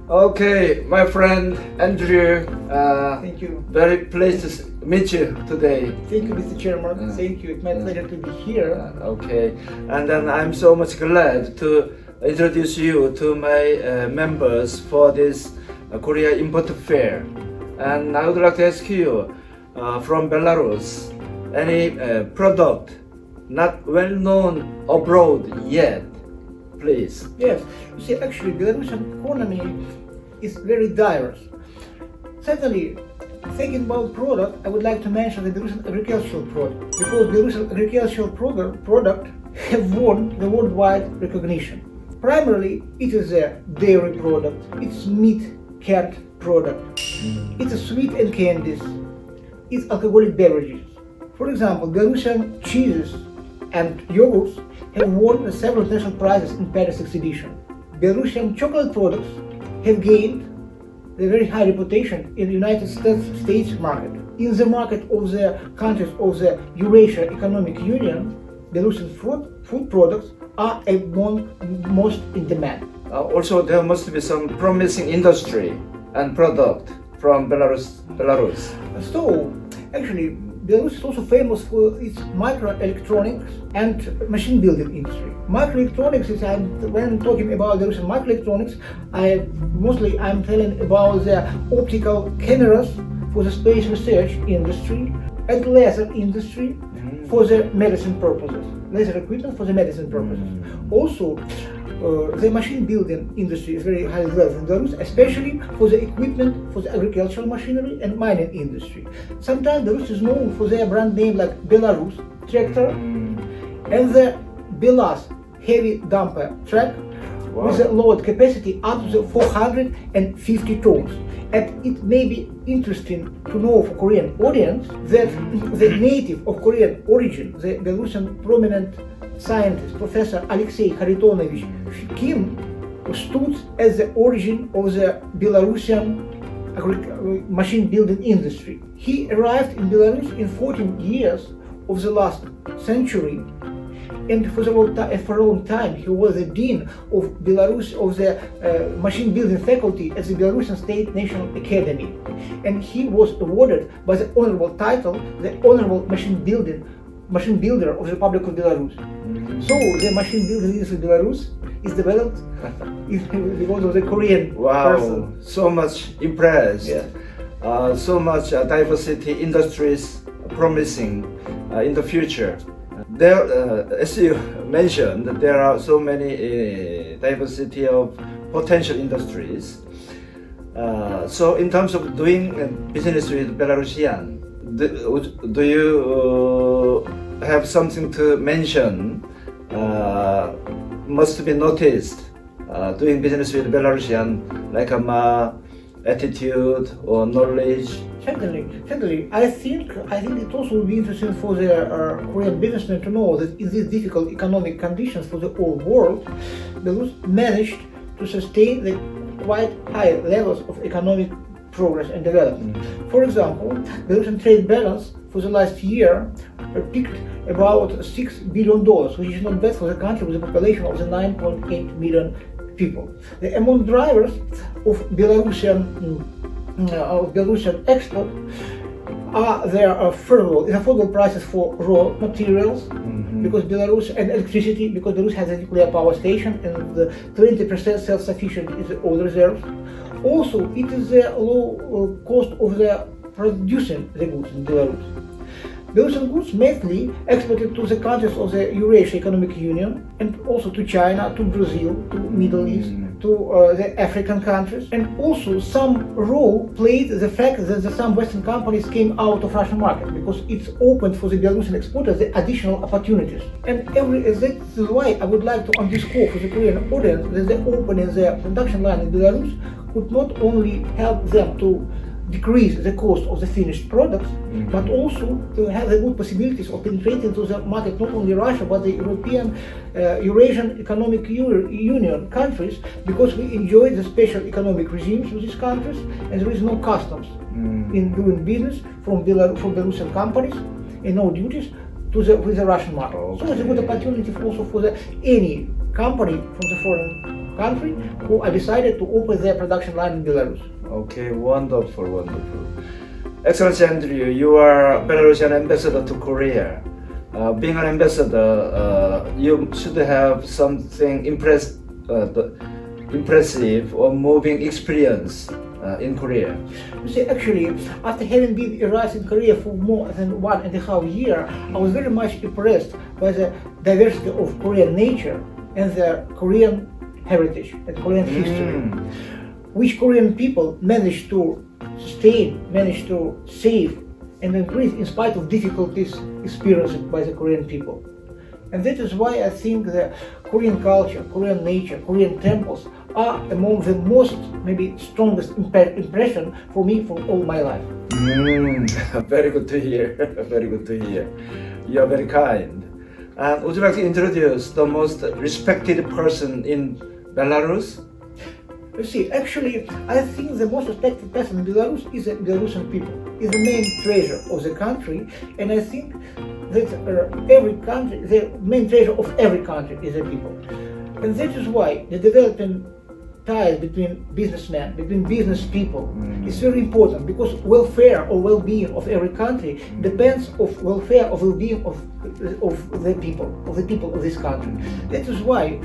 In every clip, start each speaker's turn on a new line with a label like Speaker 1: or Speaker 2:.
Speaker 1: Okay, my friend Andrew.
Speaker 2: Thank you.
Speaker 1: Very pleased to meet you today.
Speaker 2: Thank you, Mr. Chairman. Thank you. It's my pleasure to be here.
Speaker 1: Okay, and then I'm so much glad to introduce you to my members for this Korea Import Fair. And I would like to ask you, from Belarus, any product not well known abroad yet, please.
Speaker 2: Yes. You see, actually, Belarusian economy is very diverse. Certainly, thinking about product, I would like to mention the Belarusian agricultural product, because Belarusian agricultural product have won the worldwide recognition. Primarily, it is a dairy product, it's meat, canned product, it's a sweet and candies, it's alcoholic beverages. For example, Belarusian cheeses and yogurts have won several national prizes in Paris exhibition. Belarusian chocolate products have gained a very high reputation in the United States market. In the market of the countries of the Eurasia Economic Union, Belarusian food products are among most in demand.
Speaker 1: Also, there must be some promising industry and product from Belarus.
Speaker 2: So, actually, Belarus is also famous for its microelectronics and machine building industry. Microelectronics is, when I'm talking about Belarusian microelectronics, I'm telling about the optical cameras for the space research industry and laser industry for the medicine purposes. Laser equipment for the medicine purposes. Also, the machine building industry is very highly developed in Belarus, especially for the equipment for the agricultural machinery and mining industry. Sometimes Belarus is known for their brand name like Belrarus tractor and the Belrarus heavy dumper truck with a load capacity up to 450 tons. And it may be interesting to know for Korean audience that the native of Korean origin, the Belarusian prominent scientist, Professor Alexei Haritonovich Kim, stood as the origin of the Belarusian machine building industry. He arrived in Belarus in 14 years of the last century, and for a long time he was the dean of Belarus of the machine building faculty at the Belarusian State National Academy, and he was awarded by the honorable title, the Honorable Machine Builder of the Republic of Belarus. So the machine building industry in Belarus is developed because of the Korean person.
Speaker 1: So much impressed.
Speaker 2: Yeah.
Speaker 1: So much diversity industries promising in the future. There, as you mentioned, there are so many diversity of potential industries. So in terms of doing business with Belarusian, do you have something to mention must be noticed doing business with Belarusian, like attitude or knowledge?
Speaker 2: Certainly. I think it also will be interesting for the Korean businessmen to know that in these difficult economic conditions for the whole world, Belarus managed to sustain the quite high levels of economic progress and development. For example, Belarusian trade balance for the last year peaked about $6 billion, which is not bad for the country with a population of 9.8 million people. Among drivers of Belarusian export are their affordable prices for raw materials, because Belarus, and electricity, because Belarus has a nuclear power station and the 20% self-sufficient is the oil reserves. Also, it is the low cost of the producing the goods in Belarus. Belarusian goods mainly exported to the countries of the Eurasia Economic Union and also to China, to Brazil, to Middle East, to the African countries. And also some role played the fact that some Western companies came out of Russian market, because it's opened for the Belarusian exporters the additional opportunities. And that is why I would like to underscore for the Korean audience that the opening the production line in Belarus could not only help them to decrease the cost of the finished products, but also to have the good possibilities of penetrating to the market, not only Russia, but the European, Eurasian Economic Union countries, because we enjoy the special economic regimes with these countries, and there is no customs in doing business from Belarusian companies, and no duties with the Russian market. So it's a good opportunity also for any company from the foreign country who decided to open their production line in Belarus.
Speaker 1: Okay, wonderful, wonderful. Excellency Andrew, you are Belarusian ambassador to Korea. Being an ambassador, you should have something impressive or moving experience in Korea.
Speaker 2: You see, actually, after having been erased in Korea for more than 1.5 years, I was very much impressed by the diversity of Korean nature and the Korean heritage and Korean history, which Korean people managed to sustain, managed to save and increase in spite of difficulties experienced by the Korean people. And that is why I think the Korean culture, Korean nature, Korean temples are among the most, maybe strongest impression for me for all my life.
Speaker 1: Very good to hear. Very good to hear. You are very kind. And would you like to introduce the most respected person in Belarus?
Speaker 2: You see, actually, I think the most respected person in Belarus is the Belarusian people, is the main treasure of the country, and I think that every country, the main treasure of every country is the people. And that is why the developing ties between businessmen, between business people is very important, because welfare or well-being of every country depends on welfare or well-being of the people of this country. That is why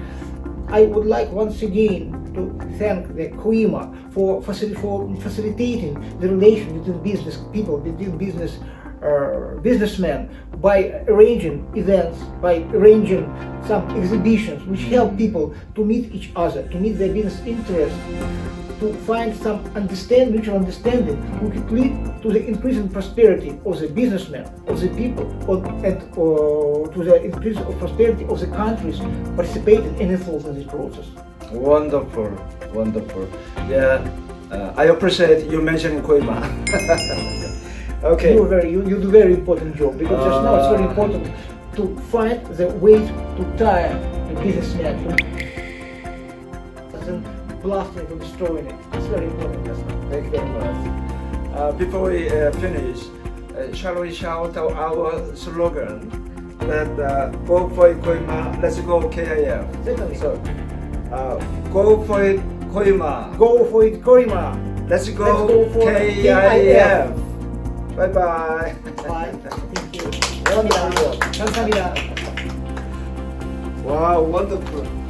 Speaker 2: I would like once again to thank the Koima for facilitating the relation between business people, between businessmen, by arranging events, by arranging some exhibitions which help people to meet each other, to meet their business interests, to find some mutual understanding which could lead to the increasing prosperity of the businessmen, of the people, and to the increase of prosperity of the countries participating and involved in this process.
Speaker 1: Wonderful, wonderful. Yeah, I appreciate you mentioning Koima. Okay.
Speaker 2: You do very important job, because just now it's very important to find the ways to tie the businessman and blasting or destroying it. It's very important just now.
Speaker 1: Thank you very much. Before we finish, shall we shout out our slogan that go for it Koima, let's go KIF.
Speaker 2: Certainly.
Speaker 1: So, go for it Koima,
Speaker 2: Go for it, Koima.
Speaker 1: let's go,
Speaker 2: Let's go for
Speaker 1: KIF. Bye bye.
Speaker 2: Bye. Thank you. 감사합니다.
Speaker 1: Wow, wonderful.